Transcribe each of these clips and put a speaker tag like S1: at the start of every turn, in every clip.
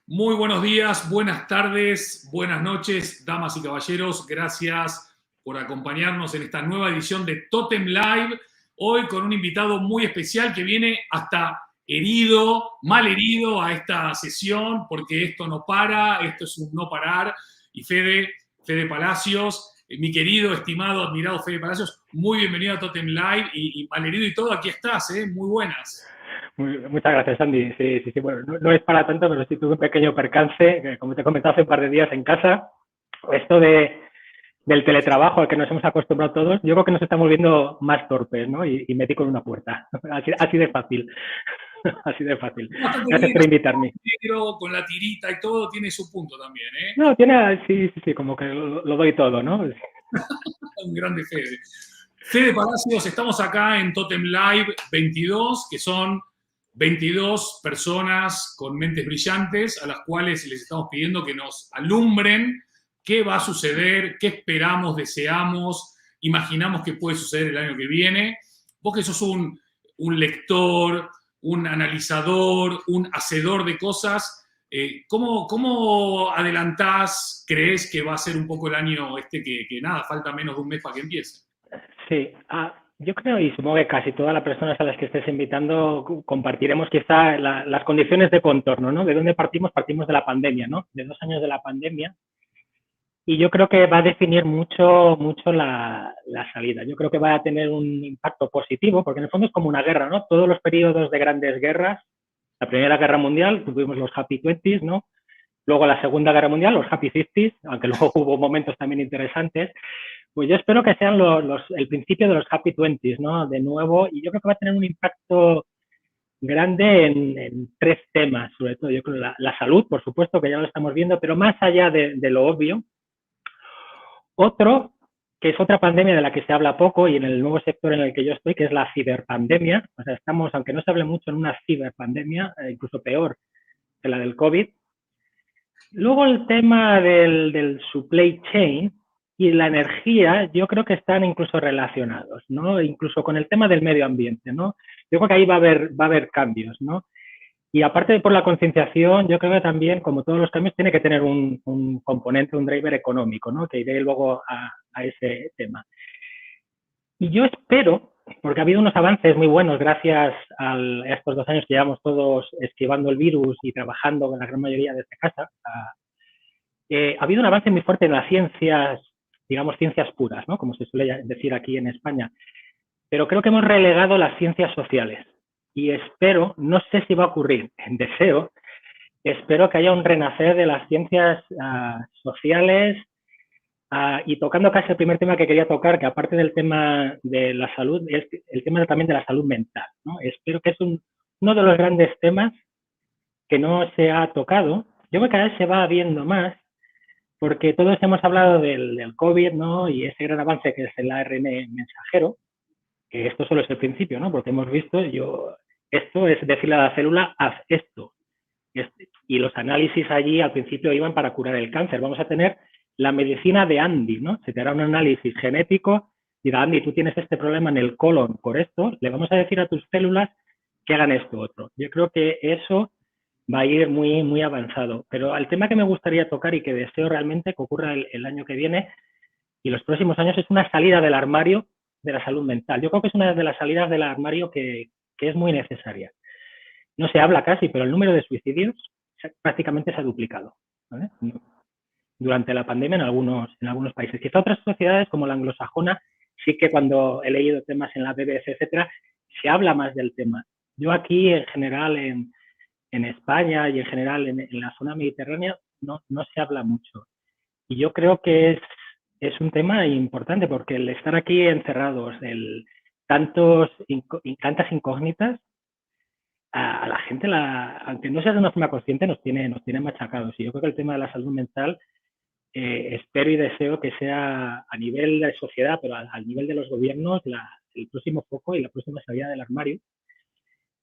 S1: Muy buenos días, buenas tardes, buenas noches, damas y caballeros. Gracias por acompañarnos en esta nueva edición de Totem Live. Hoy con un invitado muy especial que viene hasta herido, mal herido a esta sesión, porque esto no para, esto es un no parar. Y Fede Palacios, mi querido, estimado, admirado Fede Palacios, muy bienvenido a Totem Live y mal herido y todo, aquí estás, muy buenas.
S2: Muchas gracias, Andy. Sí. Bueno, no es para tanto, pero sí tuve un pequeño percance, que, como te he comentado hace un par de días en casa. Esto del teletrabajo al que nos hemos acostumbrado todos, yo creo que nos estamos viendo más torpes, ¿no? Y metí con una puerta. Así de fácil. Así de fácil.
S1: Bastante
S2: Gracias
S1: bien,
S2: por invitarme.
S1: negro, con la tirita y todo, tiene su punto también, ¿eh?
S2: No, sí, como que lo doy todo, ¿no?
S1: Un grande Fede. Fede Palacios, estamos acá en Totem Live 22, que son 22 personas con mentes brillantes a las cuales les estamos pidiendo que nos alumbren qué va a suceder, qué esperamos, deseamos, imaginamos que puede suceder el año que viene. Vos que sos un lector, un analizador, un hacedor de cosas, ¿cómo adelantás, crees que va a ser un poco el año que nada, falta menos de un mes para que empiece?
S2: Sí, yo creo, y supongo que casi todas las personas a las que estés invitando compartiremos quizá las condiciones de contorno, ¿no? ¿De dónde partimos? Partimos de la pandemia, ¿no? De 2 años de la pandemia. Y yo creo que va a definir mucho la salida. Yo creo que va a tener un impacto positivo, porque en el fondo es como una guerra, ¿no? Todos los periodos de grandes guerras, la Primera Guerra Mundial, tuvimos los Happy Twenties, ¿no? Luego la Segunda Guerra Mundial, los Happy Fifties, aunque luego hubo momentos también interesantes. Pues yo espero que sean el principio de los Happy Twenties, ¿no? De nuevo, y yo creo que va a tener un impacto grande en tres temas, sobre todo. Yo creo la salud, por supuesto, que ya lo estamos viendo, pero más allá de lo obvio. Otro, que es otra pandemia de la que se habla poco y en el nuevo sector en el que yo estoy, que es la ciberpandemia. O sea, estamos, aunque no se hable mucho, en una ciberpandemia, incluso peor que la del COVID. Luego el tema del supply chain y la energía, yo creo que están incluso relacionados, ¿no? Incluso con el tema del medio ambiente, ¿no? Yo creo que ahí va a haber cambios, ¿no? Y aparte de por la concienciación, yo creo que también, como todos los cambios, tiene que tener un componente, un driver económico, ¿no? Que iré luego a ese tema. Y yo espero, porque ha habido unos avances muy buenos gracias a estos 2 años que llevamos todos esquivando el virus y trabajando con la gran mayoría desde casa, ha habido un avance muy fuerte en las ciencias, digamos, ciencias puras, ¿no? Como se suele decir aquí en España. Pero creo que hemos relegado las ciencias sociales. Y espero, no sé si va a ocurrir, deseo, espero que haya un renacer de las ciencias sociales y tocando casi el primer tema que quería tocar, que aparte del tema de la salud, es el tema también de la salud mental, ¿no? Espero que es uno de los grandes temas que no se ha tocado. Yo creo que cada vez se va viendo más, porque todos hemos hablado del COVID, ¿no? Y ese gran avance que es el ARN mensajero, que esto solo es el principio, ¿no? Porque hemos visto, esto es decirle a la célula, haz esto. Y los análisis allí al principio iban para curar el cáncer. Vamos a tener la medicina de Andy, ¿no? Se te hará un análisis genético y dirá, Andy, tú tienes este problema en el colon por esto, le vamos a decir a tus células que hagan esto otro. Yo creo que eso va a ir muy, muy avanzado. Pero el tema que me gustaría tocar y que deseo realmente que ocurra el año que viene y los próximos años es una salida del armario de la salud mental. Yo creo que es una de las salidas del armario que es muy necesaria. No se habla casi, pero el número de suicidios prácticamente se ha duplicado, ¿vale? Durante la pandemia en algunos países. Quizá otras sociedades como la anglosajona sí que cuando he leído temas en la BBC, etcétera, se habla más del tema. Yo aquí en general en España y en general en la zona mediterránea no se habla mucho. Y yo creo que es un tema importante porque el estar aquí encerrados, tantas incógnitas, a la gente, aunque no sea de una forma consciente, nos tiene machacados. Y yo creo que el tema de la salud mental, espero y deseo que sea a nivel de sociedad, pero al nivel de los gobiernos, el próximo foco y la próxima salida del armario.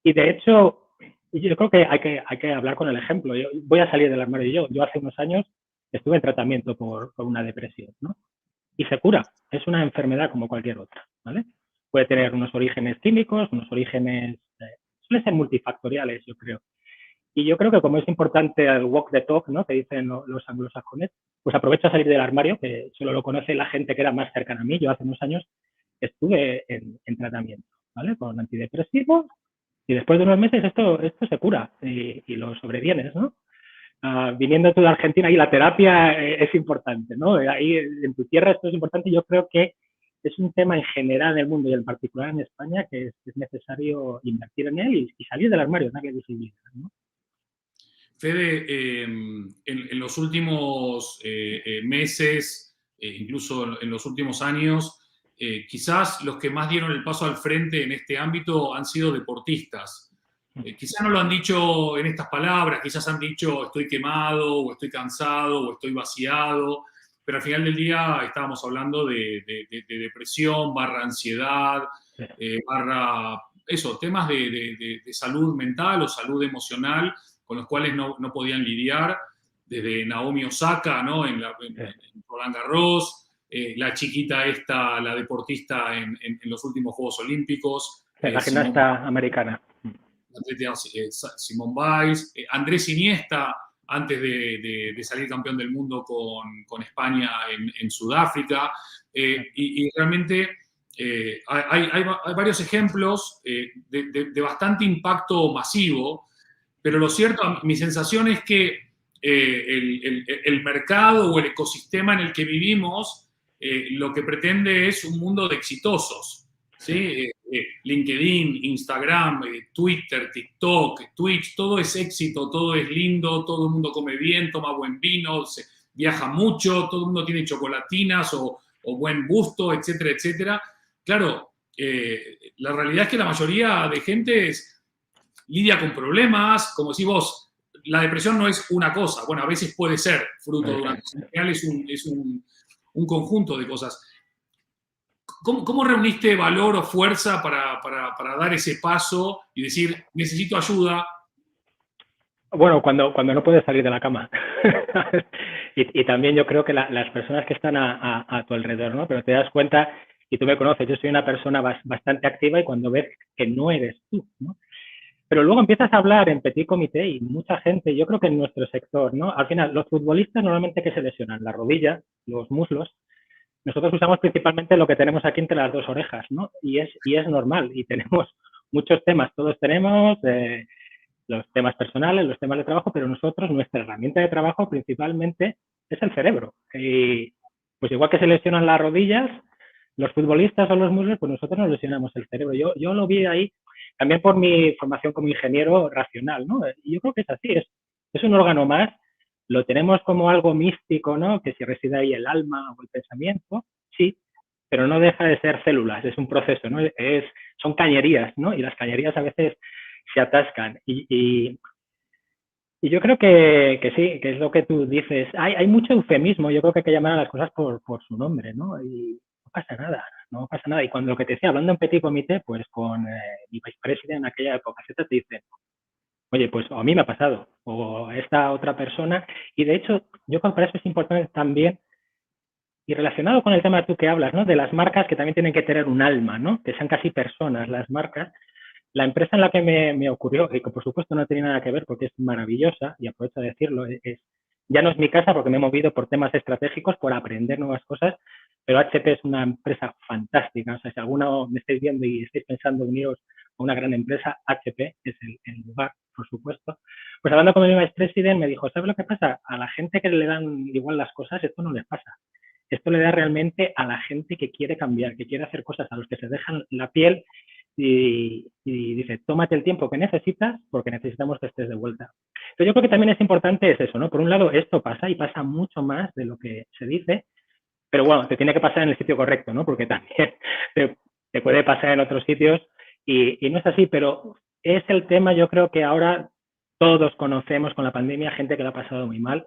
S2: Y de hecho, yo creo que hay que hablar con el ejemplo. Yo voy a salir del armario yo hace unos años estuve en tratamiento por una depresión, ¿no? Y se cura. Es una enfermedad como cualquier otra, ¿vale? Puede tener unos orígenes químicos, unos orígenes, suelen ser multifactoriales, yo creo. Y yo creo que como es importante el walk the talk, ¿no? Que dicen los anglosajones, pues aprovecho a salir del armario, que solo lo conoce la gente que era más cercana a mí. Yo hace unos años estuve en tratamiento, ¿vale? Con antidepresivos y después de unos meses esto se cura y lo sobrevienes, ¿no? Viniendo tú de Argentina y la terapia es importante, ¿no? Ahí en tu tierra esto es importante y yo creo que es un tema en general en el mundo y en particular en España que es necesario invertir en él y salir del armario, darle visibilidad, ¿no?
S1: Fede, en los últimos meses, incluso en los últimos años, quizás los que más dieron el paso al frente en este ámbito han sido deportistas. Quizás no lo han dicho en estas palabras, quizás han dicho estoy quemado, o estoy cansado, o estoy vaciado, pero al final del día estábamos hablando de depresión, barra ansiedad,
S2: Sí.
S1: barra eso, temas de salud mental o salud emocional con los cuales no podían lidiar, desde Naomi Osaka, ¿no? En Roland Garros, la chiquita esta, la deportista en los últimos Juegos Olímpicos,
S2: La gimnasta americana.
S1: la atleta Simone Biles, Andrés Iniesta, antes de salir campeón del mundo con España en Sudáfrica, y realmente hay varios ejemplos de bastante impacto masivo. Pero lo cierto, mi sensación es que el mercado o el ecosistema en el que vivimos lo que pretende es un mundo de exitosos. ¿Sí? LinkedIn, Instagram, Twitter, TikTok, Twitch, todo es éxito, todo es lindo, todo el mundo come bien, toma buen vino, viaja mucho, todo el mundo tiene chocolatinas o buen gusto, etcétera, etcétera. Claro, la realidad es que la mayoría de gente lidia con problemas, como decís vos, la depresión no es una cosa, bueno, a veces puede ser fruto de una cosa, en general es un conjunto de cosas. ¿Cómo reuniste valor o fuerza para dar ese paso y decir, necesito ayuda?
S2: Bueno, cuando no puedes salir de la cama. y también yo creo que las personas que están a tu alrededor, ¿no? Pero te das cuenta, y tú me conoces, yo soy una persona bastante activa y cuando ves que no eres tú, ¿no? Pero luego empiezas a hablar en petit comité y mucha gente, yo creo que en nuestro sector, ¿no? Al final, los futbolistas normalmente que se lesionan, la rodilla, los muslos, nosotros usamos principalmente lo que tenemos aquí entre las dos orejas, ¿no? Y es normal y tenemos muchos temas, todos tenemos los temas personales, los temas de trabajo, pero nosotros, nuestra herramienta de trabajo principalmente es el cerebro. Y pues igual que se lesionan las rodillas, los futbolistas o los muslos, pues nosotros nos lesionamos el cerebro. Yo lo vi ahí también por mi formación como ingeniero racional, ¿no? Y yo creo que es así, es un órgano más, lo tenemos como algo místico, ¿no? Que si reside ahí el alma o el pensamiento, sí, pero no deja de ser células, es un proceso, ¿no? Son cañerías, ¿no? Y las cañerías a veces se atascan. Y yo creo que sí, que es lo que tú dices. Hay mucho eufemismo, yo creo que hay que llamar a las cosas por su nombre, ¿no? Y no pasa nada, no pasa nada. Y cuando lo que te decía, hablando en petit comité, pues con mi vicepresidente en aquella época, te dicen, oye, pues a mí me ha pasado, o a esta otra persona. Y de hecho, yo creo que para eso es importante también, y relacionado con el tema tú que hablas, ¿no? De las marcas que también tienen que tener un alma, ¿no? Que sean casi personas las marcas. La empresa en la que me ocurrió, y que por supuesto no tiene nada que ver porque es maravillosa, y aprovecho de decirlo, ya no es mi casa porque me he movido por temas estratégicos, por aprender nuevas cosas, pero HP es una empresa fantástica. O sea, si alguno me estáis viendo y estáis pensando uniros a una gran empresa, HP es el lugar, por supuesto. Pues hablando con mi vicepresidente me dijo, ¿sabes lo que pasa? A la gente que le dan igual las cosas, esto no les pasa. Esto le da realmente a la gente que quiere cambiar, que quiere hacer cosas, a los que se dejan la piel y dice, tómate el tiempo que necesitas porque necesitamos que estés de vuelta. Entonces yo creo que también es importante es eso, ¿no? Por un lado, esto pasa y pasa mucho más de lo que se dice, pero bueno, te tiene que pasar en el sitio correcto, ¿no? Porque también te puede pasar en otros sitios y no es así, pero es el tema, yo creo que ahora todos conocemos con la pandemia gente que lo ha pasado muy mal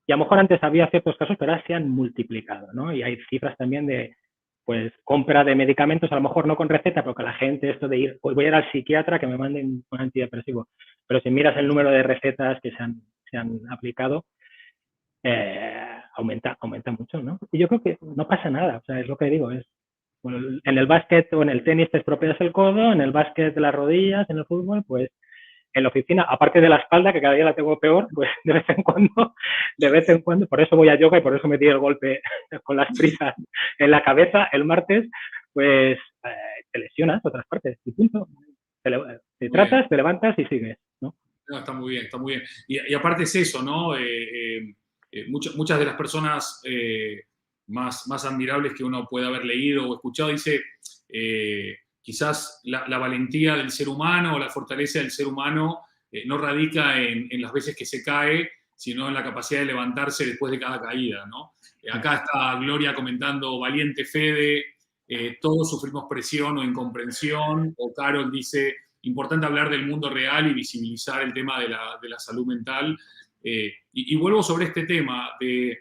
S2: y a lo mejor antes había ciertos casos, pero ahora se han multiplicado, ¿no? Y hay cifras también de, pues, compra de medicamentos, a lo mejor no con receta, porque la gente, esto de ir, pues voy a ir al psiquiatra que me manden un antidepresivo. Pero si miras el número de recetas que se han aplicado, aumenta mucho, ¿no? Y yo creo que no pasa nada, o sea, es lo que digo, bueno, en el básquet o en el tenis te estropeas el codo, en el básquet las rodillas, en el fútbol, pues en la oficina, aparte de la espalda, que cada día la tengo peor, pues de vez en cuando, por eso voy a yoga y por eso me di el golpe con las prisas en la cabeza el martes, pues te lesionas otras partes y punto. Te tratas, te levantas y sigues, ¿no?
S1: No, está muy bien, está muy bien. Y aparte es eso, ¿no? Muchas de las personas más admirables que uno puede haber leído o escuchado, dice, quizás la valentía del ser humano o la fortaleza del ser humano no radica en las veces que se cae, sino en la capacidad de levantarse después de cada caída, ¿no? Acá está Gloria comentando, valiente Fede, todos sufrimos presión o incomprensión, o Carol dice, importante hablar del mundo real y visibilizar el tema de la salud mental. Y vuelvo sobre este tema de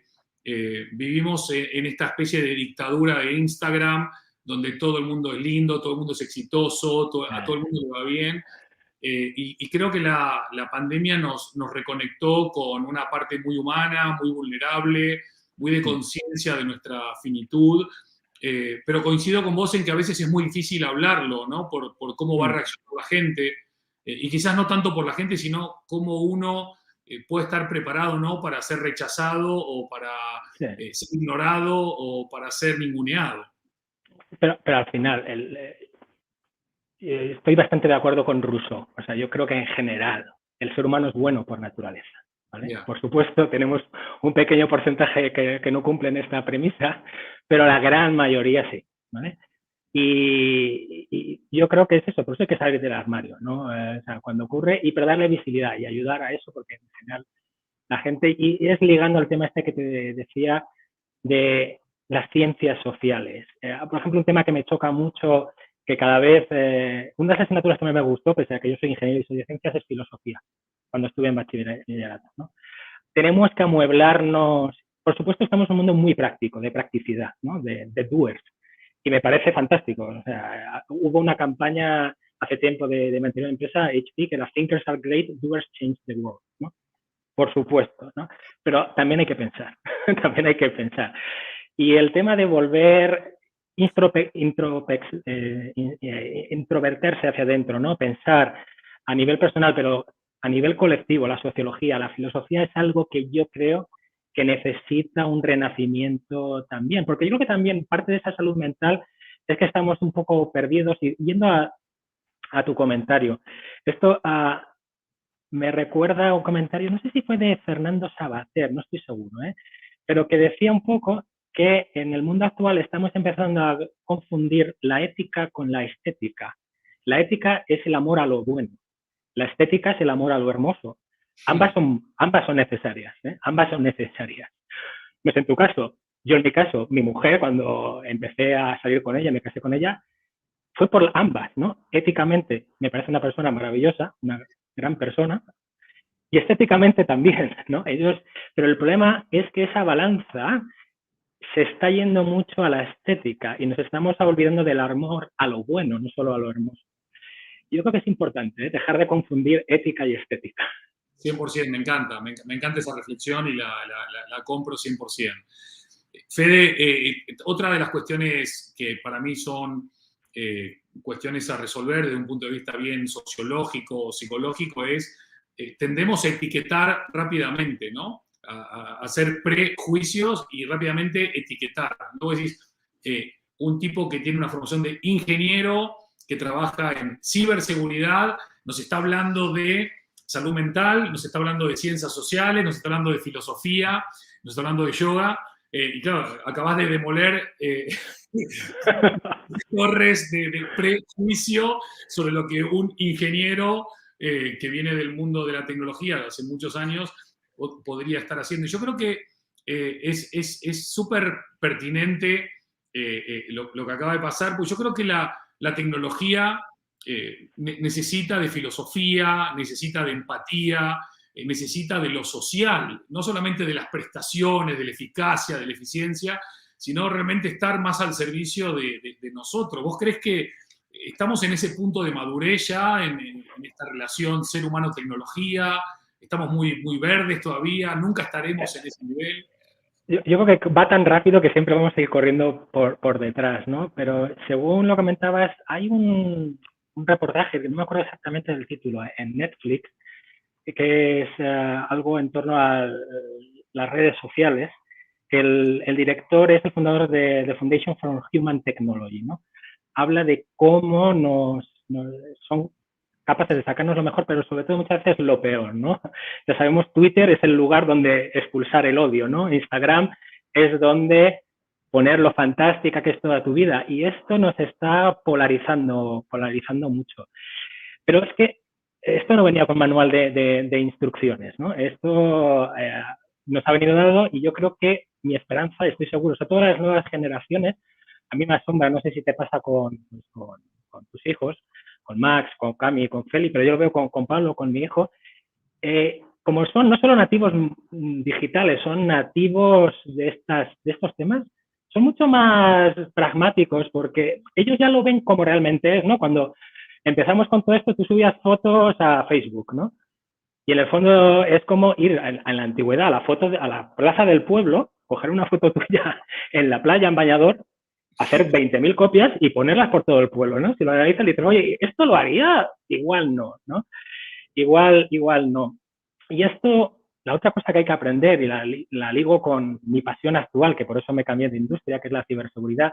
S1: vivimos en esta especie de dictadura de Instagram, donde todo el mundo es lindo, todo el mundo es exitoso, a todo el mundo le va bien. Y creo que la pandemia nos reconectó con una parte muy humana, muy vulnerable, muy de conciencia de nuestra finitud. Pero coincido con vos en que a veces es muy difícil hablarlo, ¿no? Por cómo va a reaccionar la gente. Y quizás no tanto por la gente, sino cómo uno puede estar preparado, ¿no? Para ser rechazado o para ser ignorado o para ser ninguneado.
S2: Pero al final, estoy bastante de acuerdo con Rousseau. O sea, yo creo que en general el ser humano es bueno por naturaleza. ¿Vale? Yeah. Por supuesto, tenemos un pequeño porcentaje que no cumplen esta premisa, pero la gran mayoría sí. ¿Vale? Y yo creo que es eso, por eso hay que salir del armario, ¿no? O sea, cuando ocurre, pero darle visibilidad y ayudar a eso, porque en general la gente, y es ligando al tema este que te decía de las ciencias sociales. Por ejemplo, un tema que me choca mucho, que cada vez, una de las asignaturas que me gustó, pese a que yo soy ingeniero y soy de ciencias, es filosofía, cuando estuve en bachillerato, ¿no? Tenemos que amueblarnos, por supuesto estamos en un mundo muy práctico, de practicidad, ¿no? De doers, y me parece fantástico. O sea, hubo una campaña hace tiempo de mi anterior empresa, HP, que era Thinkers are great, doers change the world, ¿no? Por supuesto, ¿no? Pero también hay que pensar, también hay que pensar. Y el tema de volver introvertirse hacia adentro, ¿no? Pensar a nivel personal, pero a nivel colectivo, la sociología, la filosofía es algo que yo creo que necesita un renacimiento también, porque yo creo que también parte de esa salud mental es que estamos un poco perdidos. Y yendo a tu comentario, esto me recuerda a un comentario, no sé si fue de Fernando Sabater, no estoy seguro, pero que decía un poco que en el mundo actual estamos empezando a confundir la ética con la estética. La ética es el amor a lo bueno, la estética es el amor a lo hermoso. Ambas son necesarias, ambas son necesarias. No sé, en tu caso, yo en mi caso, mi mujer, cuando empecé a salir con ella, me casé con ella, fue por ambas, ¿no? Éticamente me parece una persona maravillosa, una gran persona, y estéticamente también, ¿no? Pero el problema es que esa balanza se está yendo mucho a la estética y nos estamos olvidando del amor a lo bueno, no solo a lo hermoso. Yo creo que es importante dejar de confundir ética y estética.
S1: 100%, me encanta esa reflexión y la compro 100%. Fede, otra de las cuestiones que para mí son cuestiones a resolver desde un punto de vista bien sociológico o psicológico es, tendemos a etiquetar rápidamente, ¿no? A hacer prejuicios y rápidamente etiquetar. ¿No? Vos decís, un tipo que tiene una formación de ingeniero, que trabaja en ciberseguridad, nos está hablando de salud mental, nos está hablando de ciencias sociales, nos está hablando de filosofía, nos está hablando de yoga, y claro, acabas de demoler torres de prejuicio sobre lo que un ingeniero que viene del mundo de la tecnología de hace muchos años podría estar haciendo. Y yo creo que es súper pertinente lo que acaba de pasar, porque yo creo que la tecnología necesita de filosofía, necesita de empatía, necesita de lo social, no solamente de las prestaciones, de la eficacia, de la eficiencia, sino realmente estar más al servicio de nosotros. ¿Vos crees que estamos en ese punto de madurez ya, en esta relación ser humano-tecnología? ¿Estamos muy verdes todavía? ¿Nunca estaremos en ese nivel?
S2: Yo creo que va tan rápido que siempre vamos a ir corriendo por detrás, ¿no? Pero según lo comentabas, hay un un reportaje, que no me acuerdo exactamente del título, en Netflix, que es algo en torno a las redes sociales. El director es el fundador de The Foundation for Human Technology, ¿no? Habla de cómo son capaces de sacarnos lo mejor, pero sobre todo muchas veces lo peor, ¿no? Ya sabemos, Twitter es el lugar donde expulsar el odio, ¿no? Instagram es donde poner lo fantástica que es toda tu vida, y esto nos está polarizando mucho. Pero es que esto no venía con manual de instrucciones, ¿no? Esto nos ha venido dado, y yo creo que mi esperanza, estoy seguro, o sea, todas las nuevas generaciones, a mí me asombra, no sé si te pasa con tus hijos, con Max, con Cami, con Feli, pero yo lo veo con Pablo, con mi hijo, como son no solo nativos digitales, son nativos de estos temas, son mucho más pragmáticos, porque ellos ya lo ven como realmente es, ¿no? Cuando empezamos con todo esto, tú subías fotos a Facebook, ¿no? Y en el fondo es como ir a la antigüedad, a la plaza del pueblo, coger una foto tuya en la playa, en bañador, hacer 20.000 copias y ponerlas por todo el pueblo, ¿no? Si lo analizas y dices, oye, ¿esto lo haría? Igual no, ¿no? Igual no. Y esto, la otra cosa que hay que aprender, y la ligo con mi pasión actual, que por eso me cambié de industria, que es la ciberseguridad,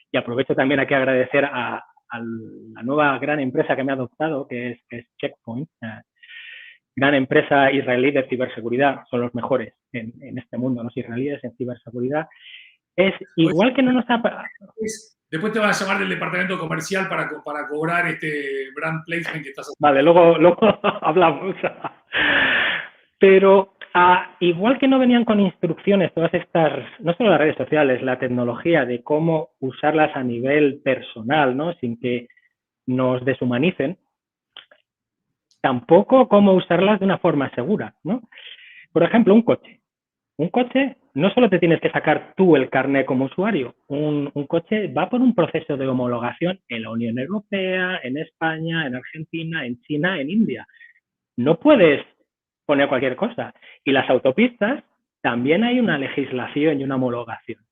S2: y aprovecho también aquí a agradecer a la nueva gran empresa que me ha adoptado, que es Checkpoint, gran empresa israelí de ciberseguridad, son los mejores en este mundo, los israelíes en ciberseguridad. Es igual que no nos ha...
S1: Después te van a llamar del departamento comercial para cobrar este brand placement que estás haciendo.
S2: Vale, luego hablamos. Pero igual que no venían con instrucciones todas estas, no solo las redes sociales, la tecnología, de cómo usarlas a nivel personal, ¿no? Sin que nos deshumanicen, tampoco cómo usarlas de una forma segura, ¿no? Por ejemplo, un coche. Un coche, no solo te tienes que sacar tú el carnet como usuario, un coche va por un proceso de homologación en la Unión Europea, en España, en Argentina, en China, en India. No puedes poner cualquier cosa. Y las autopistas, también hay una legislación y una homologación.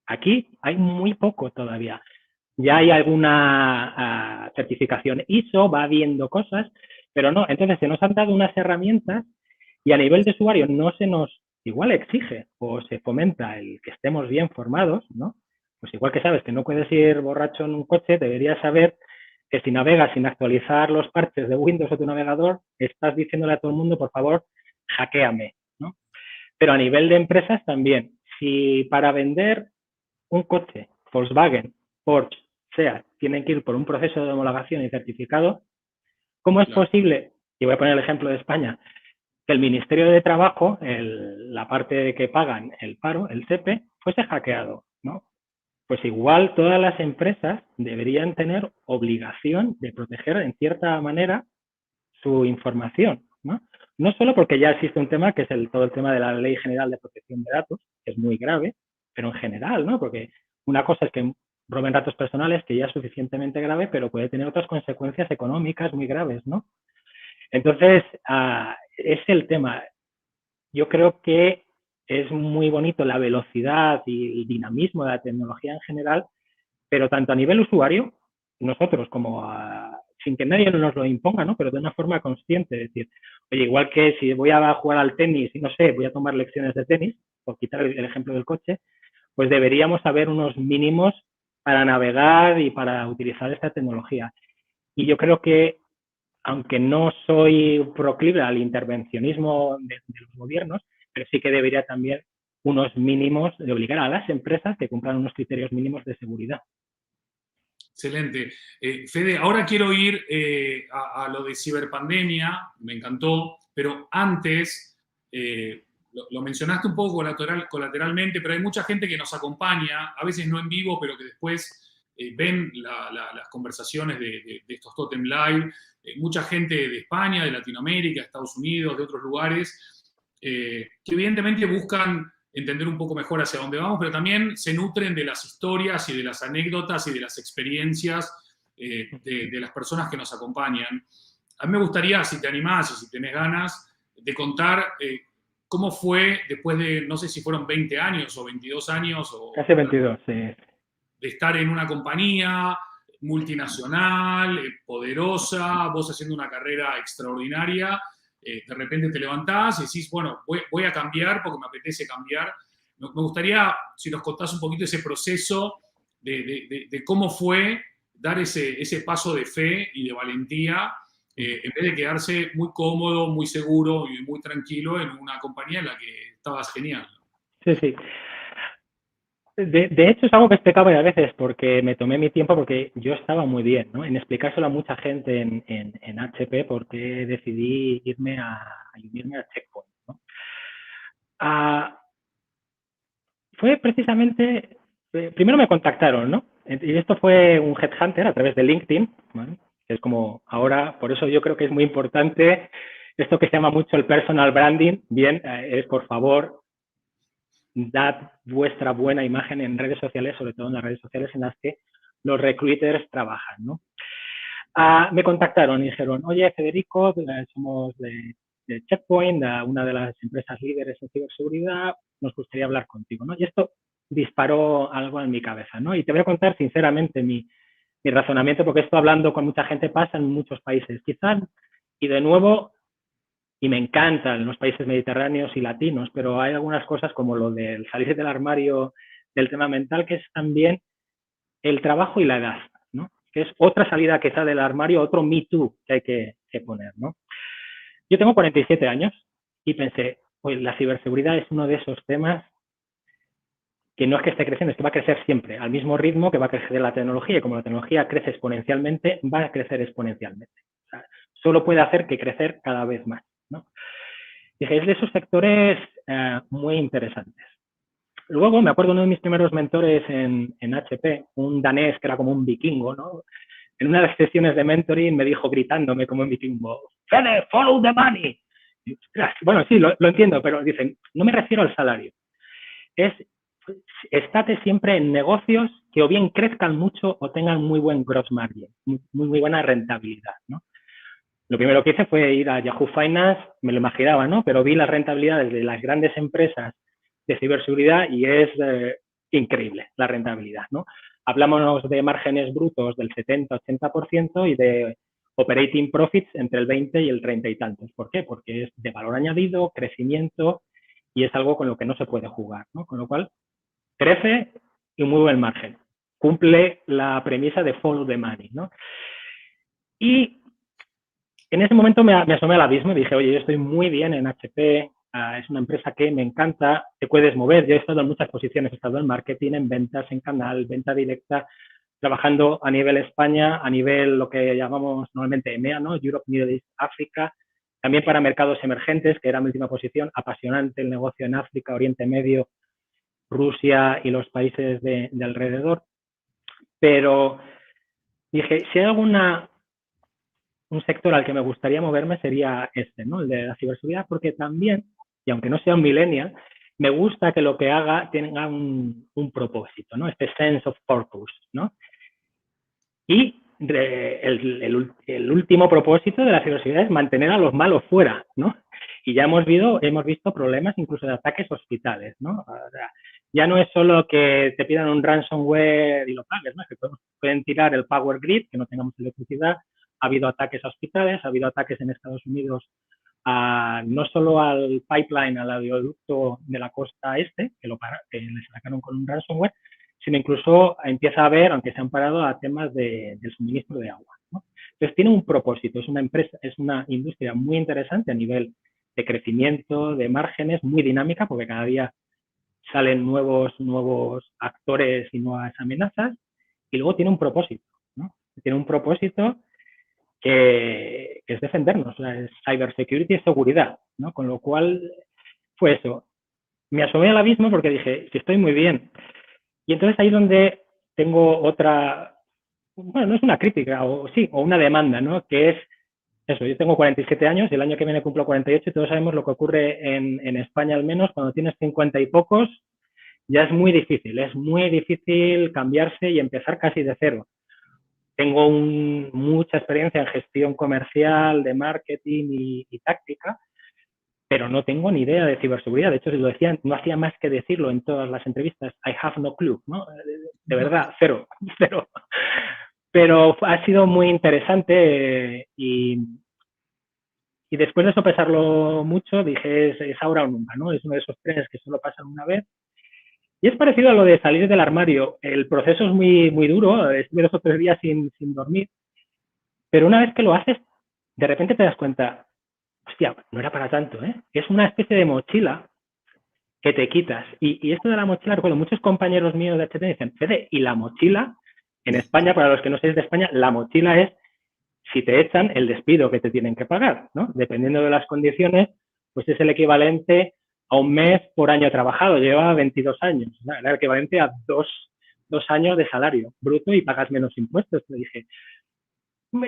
S2: Aquí hay muy poco todavía. Ya hay alguna certificación ISO, va habiendo cosas, pero no. Entonces se nos han dado unas herramientas y a nivel de usuario no se nos igual exige o se fomenta el que estemos bien formados, ¿no? Pues igual que sabes que no puedes ir borracho en un coche, deberías saber que si navegas sin actualizar los parches de Windows o tu navegador, estás diciéndole a todo el mundo, por favor, hackéame, ¿no? Pero a nivel de empresas también. Si para vender un coche, Volkswagen, Porsche, SEAT, tienen que ir por un proceso de homologación y certificado, ¿cómo es posible? Y voy a poner el ejemplo de España, que el Ministerio de Trabajo, la parte de que pagan el paro, el SEPE, fuese hackeado, ¿no? Pues igual todas las empresas deberían tener obligación de proteger en cierta manera su información, ¿no? No solo porque ya existe un tema que es todo el tema de la Ley General de Protección de Datos, que es muy grave, pero en general, ¿no? Porque una cosa es que roben datos personales, que ya es suficientemente grave, pero puede tener otras consecuencias económicas muy graves, ¿no? Entonces, es el tema. Yo creo que es muy bonito la velocidad y el dinamismo de la tecnología en general, pero tanto a nivel usuario, nosotros como sin que nadie nos lo imponga, ¿no? Pero de una forma consciente, es decir, oye, igual que si voy a jugar al tenis y no sé, voy a tomar lecciones de tenis, por quitar el ejemplo del coche, pues deberíamos saber unos mínimos para navegar y para utilizar esta tecnología. Y yo creo que, aunque no soy proclive al intervencionismo de los gobiernos, pero sí que debería también unos mínimos de obligar a las empresas que cumplan unos criterios mínimos de seguridad.
S1: Excelente. Fede, ahora quiero ir a lo de ciberpandemia, me encantó, pero antes, lo mencionaste un poco colateralmente, pero hay mucha gente que nos acompaña, a veces no en vivo, pero que después ven las conversaciones de estos Totem Live, mucha gente de España, de Latinoamérica, de Estados Unidos, de otros lugares, que evidentemente buscan entender un poco mejor hacia dónde vamos, pero también se nutren de las historias y de las anécdotas y de las experiencias de las personas que nos acompañan. A mí me gustaría, si te animás y si tenés ganas, de contar cómo fue después de, no sé si fueron 20 años o 22 años.
S2: Casi 22, sí.
S1: De estar en una compañía, multinacional, poderosa, vos haciendo una carrera extraordinaria, de repente te levantás y decís, bueno, voy a cambiar porque me apetece cambiar. Me gustaría, si nos contás un poquito ese proceso de cómo fue dar ese paso de fe y de valentía, en vez de quedarse muy cómodo, muy seguro y muy tranquilo en una compañía en la que estabas genial.
S2: Sí, sí. De hecho, es algo que he explicado varias veces porque me tomé mi tiempo porque yo estaba muy bien, ¿no? En explicárselo a mucha gente en HP porque decidí unirme a Checkpoint, ¿no? Fue precisamente, primero me contactaron, ¿no? Y esto fue un headhunter a través de LinkedIn, ¿vale? Que es como ahora, por eso yo creo que es muy importante esto que se llama mucho el personal branding. Bien, es por favor, dad vuestra buena imagen en redes sociales, sobre todo en las redes sociales en las que los recruiters trabajan, ¿no? Me contactaron y dijeron, oye, Federico, somos de Checkpoint, una de las empresas líderes en ciberseguridad, nos gustaría hablar contigo, ¿no? Y esto disparó algo en mi cabeza, ¿no? Y te voy a contar sinceramente mi razonamiento, porque esto hablando con mucha gente pasa en muchos países, quizás, y de nuevo, y me encantan los países mediterráneos y latinos, pero hay algunas cosas como lo del salir del armario del tema mental, que es también el trabajo y la edad, ¿no? Que es otra salida que está del armario, otro Me Too que hay que poner, ¿no? Yo tengo 47 años y pensé, pues la ciberseguridad es uno de esos temas que no es que esté creciendo, es que va a crecer siempre, al mismo ritmo que va a crecer la tecnología, y como la tecnología crece exponencialmente, va a crecer exponencialmente. O sea, solo puede hacer que crecer cada vez más, ¿no? Dije, es de esos sectores muy interesantes. Luego me acuerdo uno de mis primeros mentores en HP, un danés que era como un vikingo, ¿no? En una de las sesiones de mentoring me dijo gritándome como un vikingo, Fede, follow the money. Y, bueno, sí, lo entiendo, pero dicen, no me refiero al salario. Es, estate siempre en negocios que o bien crezcan mucho o tengan muy buen gross margin, muy buena rentabilidad, ¿no? Lo primero que hice fue ir a Yahoo Finance, me lo imaginaba, ¿no? Pero vi las rentabilidades de las grandes empresas de ciberseguridad y es increíble la rentabilidad, ¿no? Hablamos de márgenes brutos del 70-80% y de operating profits entre el 20 y el 30 y tantos. ¿Por qué? Porque es de valor añadido, crecimiento y es algo con lo que no se puede jugar, ¿no? Con lo cual, crece y muy buen margen. Cumple la premisa de follow the money, ¿no? Y en ese momento me asomé al abismo y dije, oye, yo estoy muy bien en HP, es una empresa que me encanta, te puedes mover. Yo he estado en muchas posiciones, he estado en marketing, en ventas, en canal, venta directa, trabajando a nivel España, a nivel lo que llamamos normalmente EMEA, ¿no? Europe, Middle East, África, también para mercados emergentes, que era mi última posición, apasionante el negocio en África, Oriente Medio, Rusia y los países de alrededor. Pero dije, si hay un sector al que me gustaría moverme sería este, ¿no? El de la ciberseguridad, porque también, y aunque no sea un millennial, me gusta que lo que haga tenga un propósito, ¿no? Este sense of purpose, ¿no? Y el último propósito de la ciberseguridad es mantener a los malos fuera, ¿no? Y ya hemos visto problemas incluso de ataques a hospitales, ¿no? O sea, ya no es solo que te pidan un ransomware y lo pagues, ¿no? Es que pueden tirar el power grid, que no tengamos electricidad. Ha habido ataques a hospitales, ha habido ataques en Estados Unidos no solo al pipeline, al oleoducto de la costa este, que le sacaron con un ransomware, sino incluso empieza a haber, aunque se han parado, a temas del suministro de agua, ¿no? Entonces tiene un propósito, es una empresa, es una industria muy interesante a nivel de crecimiento, de márgenes, muy dinámica, porque cada día salen nuevos actores y nuevas amenazas, y luego tiene un propósito, ¿no? Tiene un propósito que es defendernos, o sea, es cybersecurity y seguridad, ¿no? Con lo cual fue eso. Me asomé al abismo porque dije, si estoy muy bien. Y entonces ahí es donde tengo otra, bueno, no es una crítica, o sí, o una demanda, ¿no? Que es eso, yo tengo 47 años y el año que viene cumplo 48 y todos sabemos lo que ocurre en España al menos, cuando tienes 50 y pocos, ya es muy difícil cambiarse y empezar casi de cero. Tengo mucha experiencia en gestión comercial, de marketing y táctica, pero no tengo ni idea de ciberseguridad. De hecho, si lo decían, no hacía más que decirlo en todas las entrevistas. I have no clue, ¿no? De verdad, cero. Pero ha sido muy interesante y después de sopesarlo mucho dije, es ahora o nunca, ¿no? Es uno de esos trenes que solo pasan una vez. Y es parecido a lo de salir del armario. El proceso es muy, muy duro, estuve 2 o 3 días sin dormir, pero una vez que lo haces, de repente te das cuenta, hostia, no era para tanto, ¿eh? Es una especie de mochila que te quitas. Y esto de la mochila, recuerdo, muchos compañeros míos de HT dicen, Fede, ¿y la mochila? En España, para los que no seáis de España, la mochila es, si te echan, el despido que te tienen que pagar, ¿no? Dependiendo de las condiciones, pues es el equivalente a un mes por año trabajado. Lleva 22 años, ¿no? Era el equivalente a dos años de salario bruto y pagas menos impuestos. Le dije,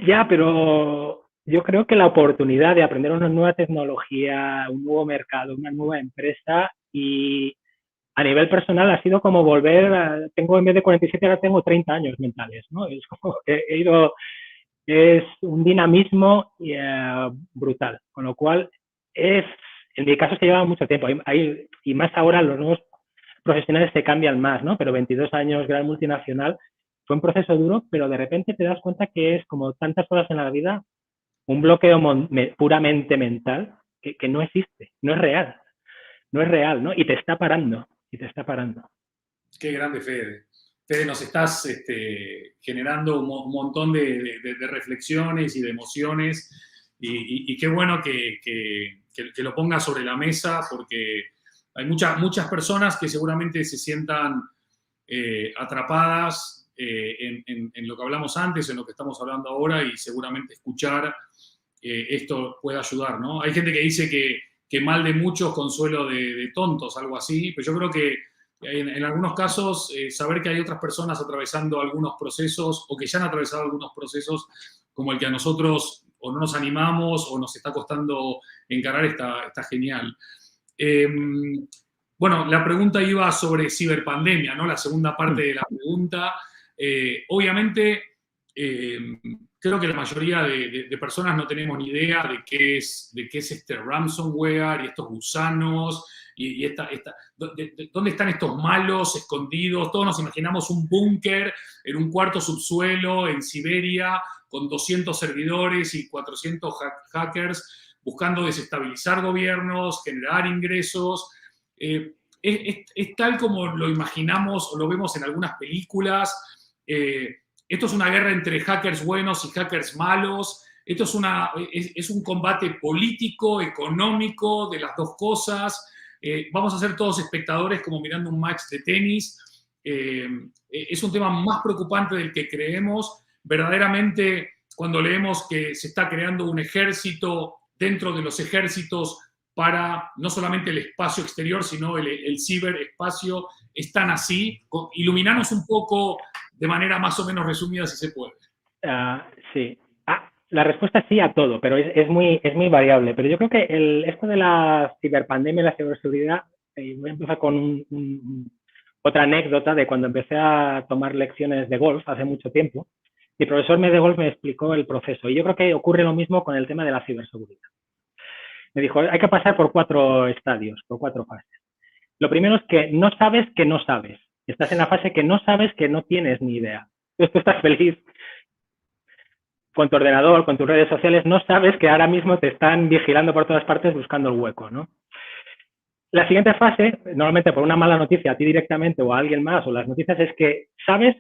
S2: ya, pero yo creo que la oportunidad de aprender una nueva tecnología, un nuevo mercado, una nueva empresa y a nivel personal ha sido como volver, tengo en vez de 47 ahora tengo 30 años mentales, ¿no? Es como que he ido, es un dinamismo brutal, con lo cual es, en mi caso se lleva mucho tiempo, y más ahora los nuevos profesionales se cambian más, ¿no? Pero 22 años, gran multinacional, fue un proceso duro, pero de repente te das cuenta que es como tantas cosas en la vida, un bloqueo puramente mental que no existe, no es real, ¿no? Y te está parando, y te está parando.
S1: Qué grande, Fede. Fede, nos estás generando un montón de reflexiones y de emociones y qué bueno que lo pongas sobre la mesa porque hay muchas personas que seguramente se sientan atrapadas en lo que hablamos antes, en lo que estamos hablando ahora y seguramente escuchar esto puede ayudar, ¿no? Hay gente que dice que mal de muchos, consuelo de tontos, algo así, pero yo creo que en algunos casos, saber que hay otras personas atravesando algunos procesos o que ya han atravesado algunos procesos como el que a nosotros o no nos animamos o nos está costando encarar está genial. Bueno, la pregunta iba sobre ciberpandemia, ¿no? La segunda parte de la pregunta. Obviamente, creo que la mayoría de personas no tenemos ni idea de qué es este ransomware y estos gusanos y dónde están estos malos escondidos. Todos nos imaginamos un búnker en un cuarto subsuelo en Siberia con 200 servidores y 400 hackers buscando desestabilizar gobiernos, generar ingresos. Es tal como lo imaginamos o lo vemos en algunas películas. Esto es una guerra entre hackers buenos y hackers malos. Esto es un combate político, económico, de las dos cosas. Vamos a ser todos espectadores como mirando un match de tenis. Es un tema más preocupante del que creemos. Verdaderamente, cuando leemos que se está creando un ejército dentro de los ejércitos para no solamente el espacio exterior, sino el ciberespacio, están así. Iluminanos un poco de manera más o menos resumida, si se puede.
S2: Sí. La respuesta es sí a todo, pero es muy variable. Pero yo creo que esto de la ciberpandemia y la ciberseguridad, voy a empezar con otra anécdota de cuando empecé a tomar lecciones de golf hace mucho tiempo. Mi profesor de golf me explicó el proceso y yo creo que ocurre lo mismo con el tema de la ciberseguridad. Me dijo, hay que pasar por 4 estadios, por 4 fases. Lo primero es que no sabes que no sabes. Estás en la fase que no sabes que no tienes ni idea. Entonces tú estás feliz con tu ordenador, con tus redes sociales, no sabes que ahora mismo te están vigilando por todas partes buscando el hueco, ¿no? La siguiente fase, normalmente por una mala noticia a ti directamente o a alguien más, o las noticias, es que sabes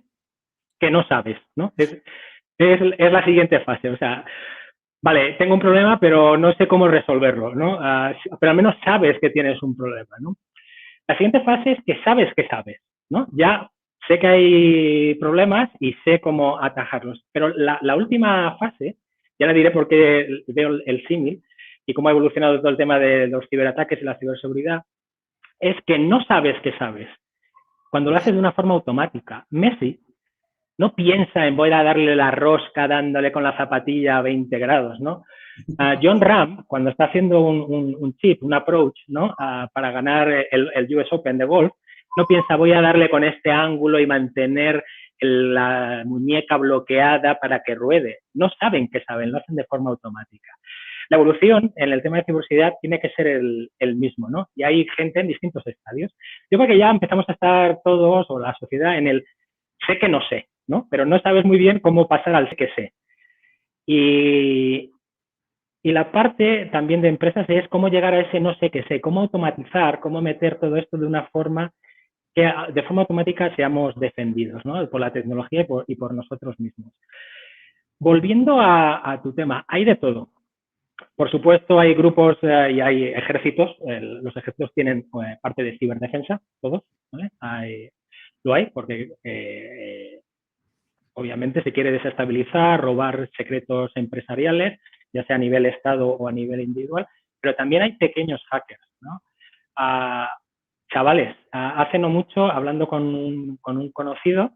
S2: que no sabes, ¿no? Es la siguiente fase, o sea, vale, tengo un problema, pero no sé cómo resolverlo, ¿no? Pero al menos sabes que tienes un problema, ¿no? La siguiente fase es que sabes, ¿no? Ya sé que hay problemas y sé cómo atajarlos. Pero la última fase, ya le diré por qué veo el símil y cómo ha evolucionado todo el tema de los ciberataques y la ciberseguridad, es que no sabes que sabes. Cuando lo haces de una forma automática, Messi no piensa en voy a darle la rosca dándole con la zapatilla a 20 grados, ¿no? John Ram, cuando está haciendo un chip, un approach, ¿no? Para ganar el US Open de golf, no piensa voy a darle con este ángulo y mantener la muñeca bloqueada para que ruede. No saben que saben, lo hacen de forma automática. La evolución en el tema de ciberseguridad tiene que ser el mismo, ¿no? Y hay gente en distintos estadios. Yo creo que ya empezamos a estar todos, o la sociedad, en el sé que no sé, ¿no? Pero no sabes muy bien cómo pasar al sé que sé. Y la parte también de empresas es cómo llegar a ese no sé qué sé, cómo automatizar, cómo meter todo esto de una forma que de forma automática seamos defendidos, ¿no? Por la tecnología y por nosotros mismos. Volviendo a tu tema, hay de todo. Por supuesto, hay grupos y hay ejércitos. Los ejércitos tienen parte de ciberdefensa, todos, ¿vale? Lo hay, porque obviamente se quiere desestabilizar, robar secretos empresariales, ya sea a nivel Estado o a nivel individual, pero también hay pequeños hackers, ¿no? Chavales, hace no mucho, hablando con un conocido,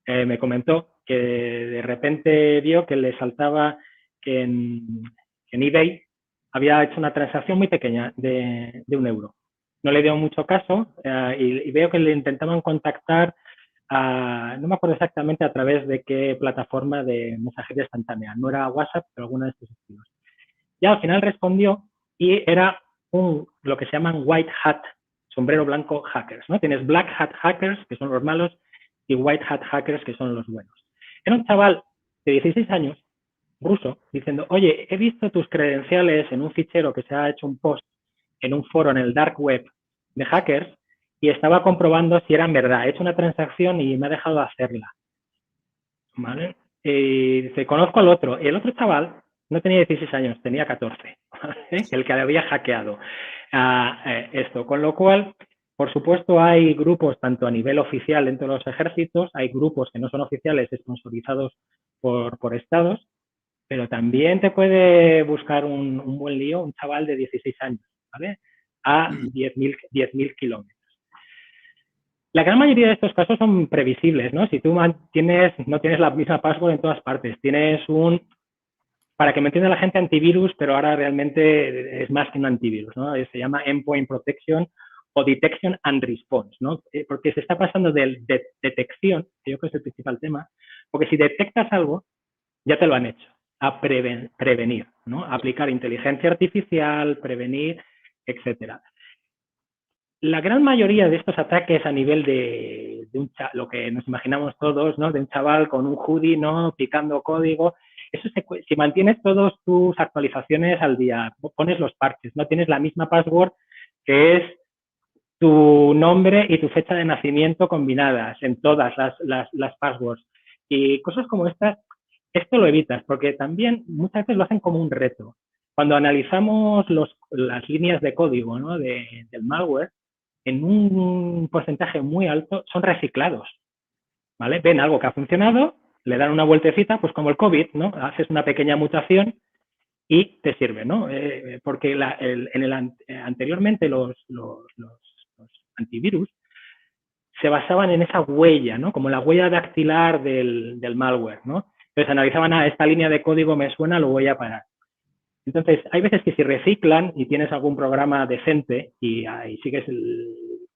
S2: me comentó que de repente vio que le saltaba que en eBay había hecho una transacción muy pequeña de €1. No le dio mucho caso y veo que le intentaban contactar, no me acuerdo exactamente a través de qué plataforma de mensajería instantánea. No era WhatsApp, pero alguna de estos estilos. Ya al final respondió y era lo que se llaman white hat, sombrero blanco hackers, ¿no? Tienes black hat hackers, que son los malos, y white hat hackers, que son los buenos. Era un chaval de 16 años, ruso, diciendo, oye, he visto tus credenciales en un fichero que se ha hecho un post en un foro en el dark web de hackers y estaba comprobando si eran verdad. He hecho una transacción y me ha dejado hacerla. ¿Vale? Y dice, conozco al otro. Y el otro chaval no tenía 16 años, tenía 14, ¿vale? El que le había hackeado esto. Con lo cual, por supuesto, hay grupos tanto a nivel oficial dentro de los ejércitos, hay grupos que no son oficiales, sponsorizados por estados, pero también te puede buscar un buen lío un chaval de 16 años, ¿vale? A 10.000 kilómetros. La gran mayoría de estos casos son previsibles, ¿no? Si tú no tienes la misma password en todas partes, tienes para que me entienda la gente, antivirus, pero ahora realmente es más que un antivirus, ¿no? Se llama Endpoint Protection o Detection and Response, ¿no? Porque se está pasando de detección, que yo creo que es el principal tema, porque si detectas algo, ya te lo han hecho, a prevenir, ¿no? Aplicar inteligencia artificial, prevenir, etcétera. La gran mayoría de estos ataques a nivel de lo que nos imaginamos todos, ¿no? De un chaval con un hoodie, ¿no? Picando código. Eso si mantienes todas tus actualizaciones al día, pones los parches, no tienes la misma password que es tu nombre y tu fecha de nacimiento combinadas en todas las passwords. Y cosas como estas, esto lo evitas, porque también muchas veces lo hacen como un reto. Cuando analizamos las líneas de código, ¿no? del malware, en un porcentaje muy alto son reciclados, ¿vale? Ven algo que ha funcionado, le dan una vueltecita, pues como el COVID, ¿no? Haces una pequeña mutación y te sirve, ¿no? Porque anteriormente los antivirus se basaban en esa huella, ¿no? Como la huella dactilar del malware, ¿no? Entonces analizaban, esta línea de código me suena, lo voy a parar. Entonces, hay veces que si reciclan y tienes algún programa decente y sigues el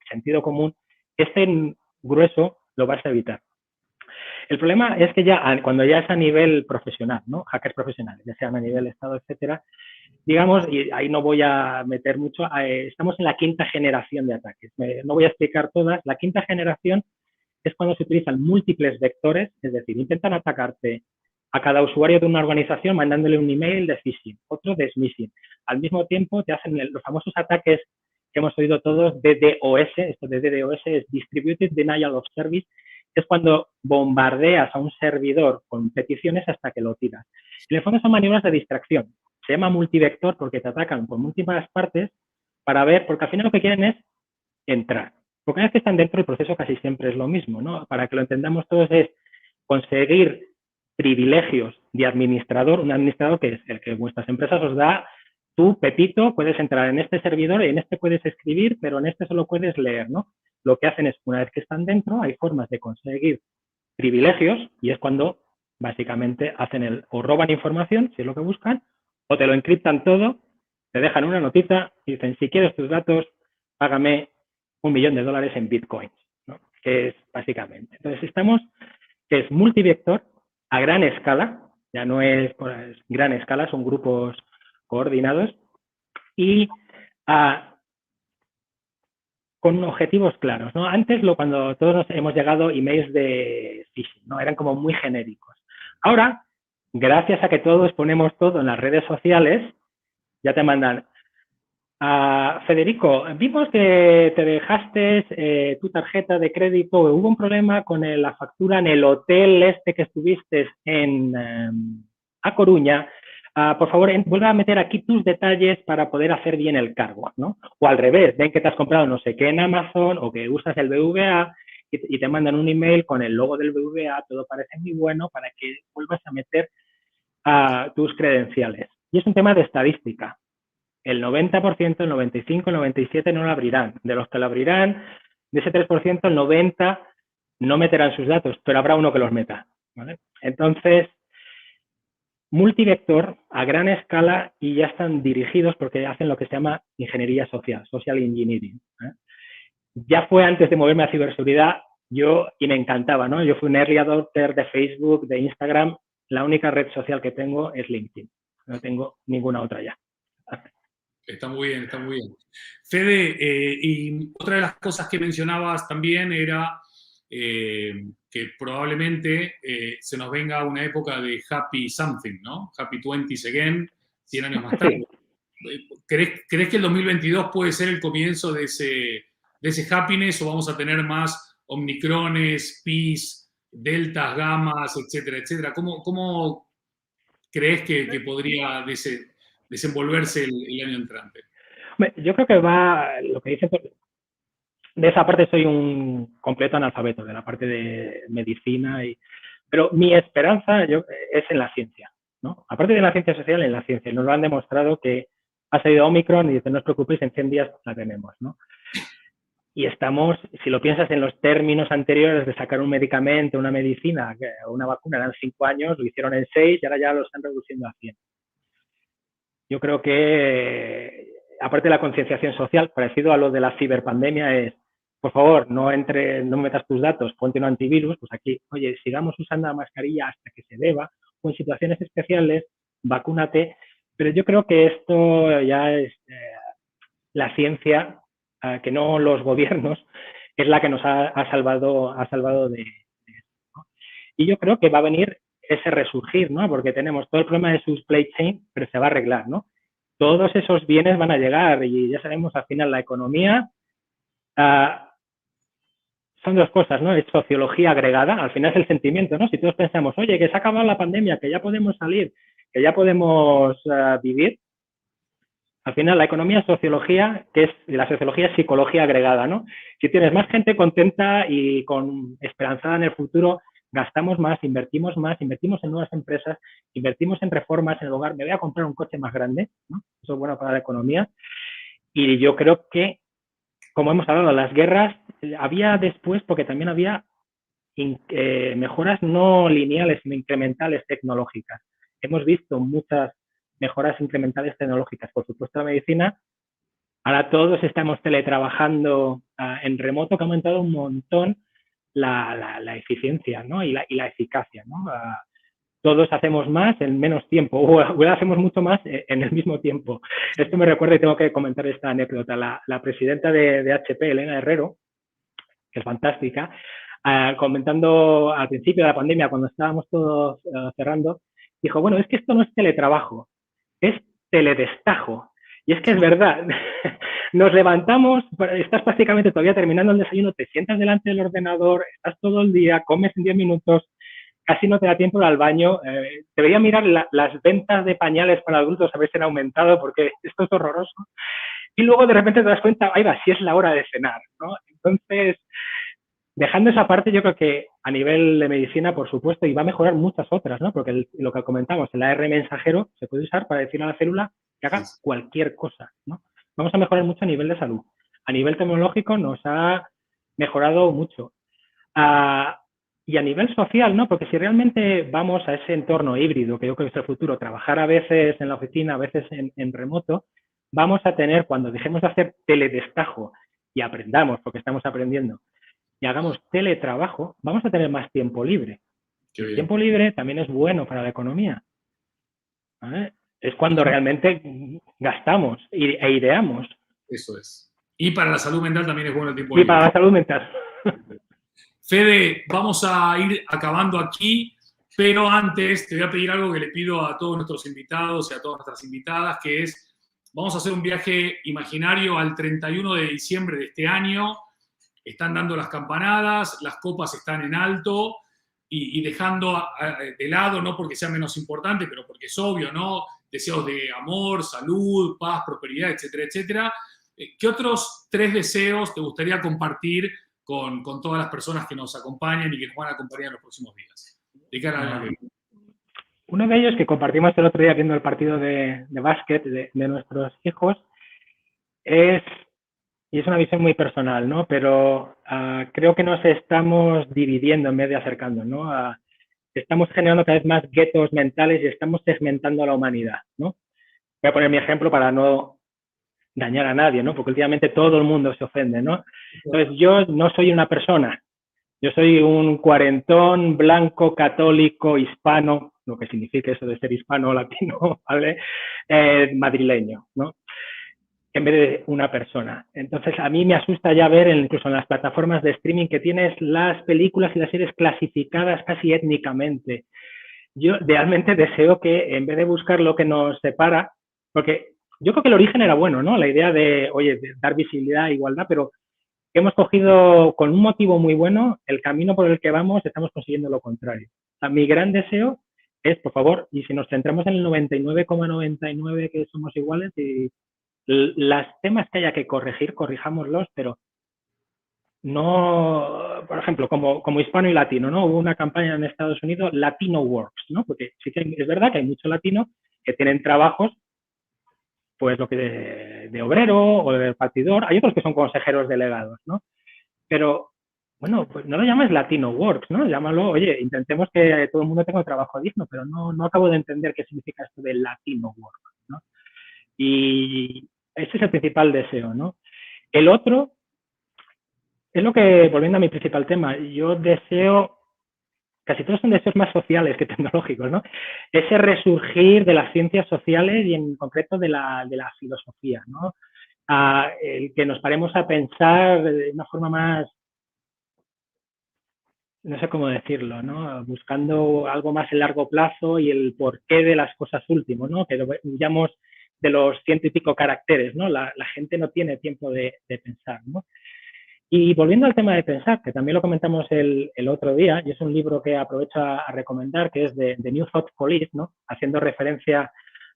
S2: sentido común, este grueso lo vas a evitar. El problema es que cuando ya es a nivel profesional, ¿no? Hackers profesionales, ya sean a nivel Estado, etcétera, digamos, y ahí no voy a meter mucho, estamos en la quinta generación de ataques. No voy a explicar todas. La quinta generación es cuando se utilizan múltiples vectores, es decir, intentan atacarte a cada usuario de una organización mandándole un email de phishing, otro de smishing. Al mismo tiempo te hacen los famosos ataques que hemos oído todos, DDoS. Esto de DDoS es Distributed Denial of Service, es cuando bombardeas a un servidor con peticiones hasta que lo tiras. En el fondo son maniobras de distracción. Se llama multivector porque te atacan por múltiples partes para ver, porque al final lo que quieren es entrar. Porque una vez que están dentro, el proceso casi siempre es lo mismo, ¿no? Para que lo entendamos todos es conseguir privilegios de administrador, un administrador que es el que vuestras empresas os da. Tú, Pepito, puedes entrar en este servidor y en este puedes escribir, pero en este solo puedes leer, ¿no? Lo que hacen es, una vez que están dentro, hay formas de conseguir privilegios y es cuando básicamente hacen o roban información, si es lo que buscan, o te lo encriptan todo, te dejan una notita y dicen, si quieres tus datos, págame $1 millón en bitcoins, ¿no? Que es básicamente. Entonces que es multivector a gran escala, ya no es gran escala, son grupos coordinados y con objetivos claros, ¿no? Antes, cuando todos nos hemos llegado emails de phishing, ¿no? Eran como muy genéricos. Ahora, gracias a que todos ponemos todo en las redes sociales, ya te mandan, Federico, vimos que te dejaste tu tarjeta de crédito, hubo un problema con la factura en el hotel este que estuviste a Coruña, por favor, vuelve a meter aquí tus detalles para poder hacer bien el cargo, ¿no? O al revés, ven que te has comprado no sé qué en Amazon o que usas el BVA y te mandan un email con el logo del BVA, todo parece muy bueno para que vuelvas a meter tus credenciales. Y es un tema de estadística. El 90%, el 95%, el 97% no lo abrirán. De los que lo abrirán, de ese 3%, el 90% no meterán sus datos, pero habrá uno que los meta, ¿vale? Entonces, multivector a gran escala y ya están dirigidos porque hacen lo que se llama ingeniería social, social engineering, ¿eh? Ya fue antes de moverme a ciberseguridad, y me encantaba, ¿no? Yo fui un early adopter de Facebook, de Instagram. La única red social que tengo es LinkedIn. No tengo ninguna otra ya.
S1: Está muy bien, está muy bien. Fede, y otra de las cosas que mencionabas también era que probablemente se nos venga una época de happy something, ¿no? Happy 20s again, 100 años más tarde. ¿Crees que el 2022 puede ser el comienzo de ese happiness o vamos a tener más omicrones, pis, deltas, gamas, etcétera, etcétera? ¿Cómo crees que podría desenvolverse el año entrante?
S2: Yo creo que lo que dice, de esa parte soy un completo analfabeto, de la parte de medicina, pero mi esperanza es en la ciencia, ¿no? Aparte de la ciencia social, en la ciencia. Nos lo han demostrado que ha salido Omicron y dicen, no os preocupéis, en 100 días la tenemos, ¿no? Y estamos, si lo piensas en los términos anteriores de sacar un medicamento, una medicina, una vacuna, eran 5 años, lo hicieron en 6 y ahora ya lo están reduciendo a 100. Yo creo que, aparte de la concienciación social, parecido a lo de la ciberpandemia, es, por favor, no metas tus datos, ponte un antivirus, pues aquí, oye, sigamos usando la mascarilla hasta que se deba, o en situaciones especiales, vacúnate. Pero yo creo que esto ya es la ciencia, que no los gobiernos, es la que nos ha salvado de esto, ¿no? Y yo creo que va a venir ese resurgir, ¿no? Porque tenemos todo el problema de supply chain, pero se va a arreglar, ¿no? Todos esos bienes van a llegar y ya sabemos, al final, la economía son dos cosas, ¿no? Es sociología agregada, al final es el sentimiento, ¿no? Si todos pensamos, oye, que se ha acabado la pandemia, que ya podemos salir, que ya podemos vivir, al final la economía es sociología, la sociología es psicología agregada, ¿no? Si tienes más gente contenta y con esperanzada en el futuro, gastamos más, invertimos en nuevas empresas, invertimos en reformas en el hogar, me voy a comprar un coche más grande, ¿no? Eso es bueno para la economía. Y yo creo que, como hemos hablado, las guerras había después, porque también había mejoras no lineales, sino incrementales tecnológicas. Hemos visto muchas mejoras incrementales tecnológicas. Por supuesto, la medicina, ahora todos estamos teletrabajando en remoto, que ha aumentado un montón la eficiencia, ¿no? y la eficacia, ¿no? Todos hacemos más en menos tiempo, o hacemos mucho más en el mismo tiempo. Esto me recuerda, y tengo que comentar esta anécdota, la presidenta de HP, Elena Herrero, que es fantástica, comentando al principio de la pandemia, cuando estábamos todos cerrando, dijo, bueno, es que esto no es teletrabajo, es teledestajo. Y es que es verdad, nos levantamos, estás prácticamente todavía terminando el desayuno, te sientas delante del ordenador, estás todo el día, comes en 10 minutos, casi no te da tiempo ir al baño. Debería mirar las ventas de pañales para adultos a ver si han aumentado, porque esto es horroroso. Y luego de repente te das cuenta, ahí va, si es la hora de cenar, ¿no? Entonces, dejando esa parte, yo creo que a nivel de medicina, por supuesto, y va a mejorar muchas otras, ¿no? Porque lo que comentamos, el AR mensajero se puede usar para decir a la célula que haga cualquier cosa, ¿no? Vamos a mejorar mucho a nivel de salud. A nivel tecnológico nos ha mejorado mucho. Y a nivel social, ¿no? Porque si realmente vamos a ese entorno híbrido, que yo creo que es el futuro, trabajar a veces en la oficina, a veces en remoto, vamos a tener, cuando dejemos de hacer teledestajo y aprendamos, porque estamos aprendiendo, y hagamos teletrabajo, vamos a tener más tiempo libre. El tiempo libre también es bueno para la economía, ¿vale? Es cuando realmente gastamos e ideamos.
S1: Eso es. Y para la salud mental también es bueno el tiempo
S2: Y
S1: libre.
S2: para la salud mental.
S1: Fede, vamos a ir acabando aquí, pero antes te voy a pedir algo que le pido a todos nuestros invitados y a todas nuestras invitadas, que es, vamos a hacer un viaje imaginario al 31 de diciembre de este año. Están dando las campanadas, las copas están en alto y dejando de lado, no porque sea menos importante, pero porque es obvio, ¿no? Deseos de amor, salud, paz, prosperidad, etcétera, etcétera. ¿Qué otros 3 deseos te gustaría compartir con todas las personas que nos acompañan y que nos van a acompañar en los próximos días? De cara al año que viene.
S2: Uno de ellos que compartimos el otro día viendo el partido de básquet de nuestros hijos es, y es una visión muy personal, ¿no? Pero creo que nos estamos dividiendo en vez de acercando, ¿no? Estamos generando cada vez más guetos mentales y estamos segmentando a la humanidad, ¿no? Voy a poner mi ejemplo para no dañar a nadie, ¿no? Porque últimamente todo el mundo se ofende, ¿no? Entonces, yo no soy una persona, yo soy un cuarentón blanco, católico, hispano, lo que significa eso de ser hispano o latino, ¿vale? Madrileño, ¿no? En vez de una persona. Entonces, a mí me asusta ya ver, incluso en las plataformas de streaming, que tienes las películas y las series clasificadas casi étnicamente. Yo realmente deseo que, en vez de buscar lo que nos separa, porque yo creo que el origen era bueno, ¿no? La idea de, oye, de dar visibilidad e igualdad, pero hemos cogido con un motivo muy bueno el camino por el que vamos, estamos consiguiendo lo contrario. O sea, mi gran deseo es, por favor, y si nos centramos en el 99,99 que somos iguales, y los temas que haya que corregir, corrijámoslos, pero no, por ejemplo, como hispano y latino, ¿no? Hubo una campaña en Estados Unidos, Latino Works, ¿no? Porque sí que es verdad que hay muchos latinos que tienen trabajos, pues lo que de obrero o de repartidor, hay otros que son consejeros delegados, ¿no? Pero, bueno, pues no lo llames Latino Works, ¿no? Llámalo, oye, intentemos que todo el mundo tenga un trabajo digno, pero no acabo de entender qué significa esto de Latino Work, ¿no? Y ese es el principal deseo, ¿no? El otro es lo que, volviendo a mi principal tema, yo deseo, casi todos son deseos más sociales que tecnológicos, ¿no? Ese resurgir de las ciencias sociales y en concreto de la filosofía, ¿no? El que nos paremos a pensar de una forma más, no sé cómo decirlo, ¿no? Buscando algo más en largo plazo y el porqué de las cosas último, ¿no? Que lo llamamos de los 100 y pico caracteres, ¿no? La gente no tiene tiempo de pensar, ¿no? Y volviendo al tema de pensar, que también lo comentamos el otro día, y es un libro que aprovecho a recomendar, que es de New Thought Police, ¿no? Haciendo referencia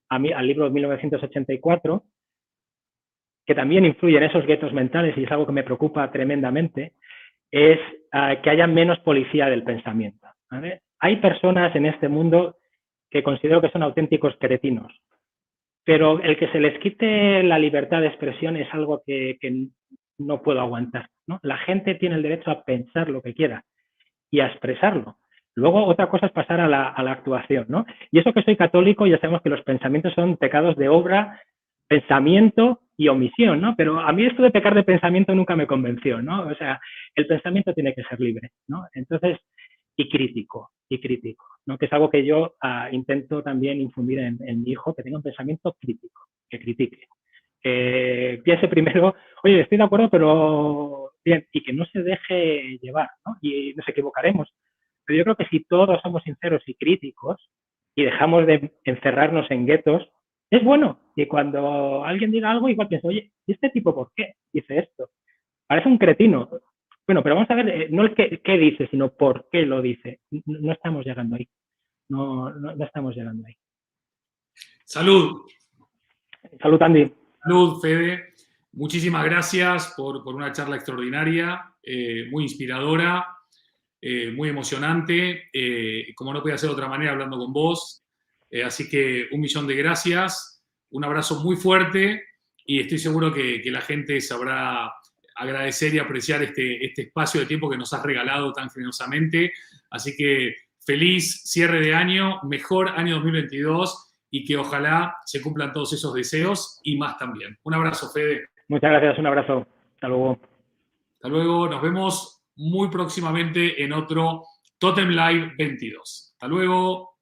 S2: al libro de 1984, que también influye en esos guetos mentales y es algo que me preocupa tremendamente, es que haya menos policía del pensamiento, ¿vale? Hay personas en este mundo que considero que son auténticos cretinos, pero el que se les quite la libertad de expresión es algo que no puedo aguantar, ¿no? La gente tiene el derecho a pensar lo que quiera y a expresarlo. Luego, otra cosa es pasar a la actuación, ¿no? Y eso que soy católico, ya sabemos que los pensamientos son pecados de obra, pensamiento y omisión, ¿no? Pero a mí esto de pecar de pensamiento nunca me convenció, ¿no? O sea, el pensamiento tiene que ser libre, ¿no? Entonces, y crítico, ¿no? Que es algo que yo intento también infundir en mi hijo, que tenga un pensamiento crítico, que critique. Que piense primero, oye, estoy de acuerdo, pero bien, y que no se deje llevar, ¿no? Y nos equivocaremos. Pero yo creo que si todos somos sinceros y críticos y dejamos de encerrarnos en guetos, es bueno. Y cuando alguien diga algo, igual pienso, oye, ¿y este tipo por qué dice esto? Parece un cretino. Bueno, pero vamos a ver, no el qué dice, sino por qué lo dice. No estamos llegando ahí. No estamos llegando ahí.
S1: Salud.
S2: Salud, Andy.
S1: Salud, Fede. Muchísimas gracias por una charla extraordinaria, muy inspiradora, muy emocionante. Como no podía ser de otra manera hablando con vos. Así que 1.000.000 de gracias, un abrazo muy fuerte y estoy seguro que la gente sabrá agradecer y apreciar este espacio de tiempo que nos has regalado tan generosamente. Así que feliz cierre de año, mejor año 2022 y que ojalá se cumplan todos esos deseos y más también. Un abrazo, Fede.
S2: Muchas gracias, un abrazo. Hasta luego.
S1: Hasta luego, nos vemos muy próximamente en otro Totem Live 22. Hasta luego.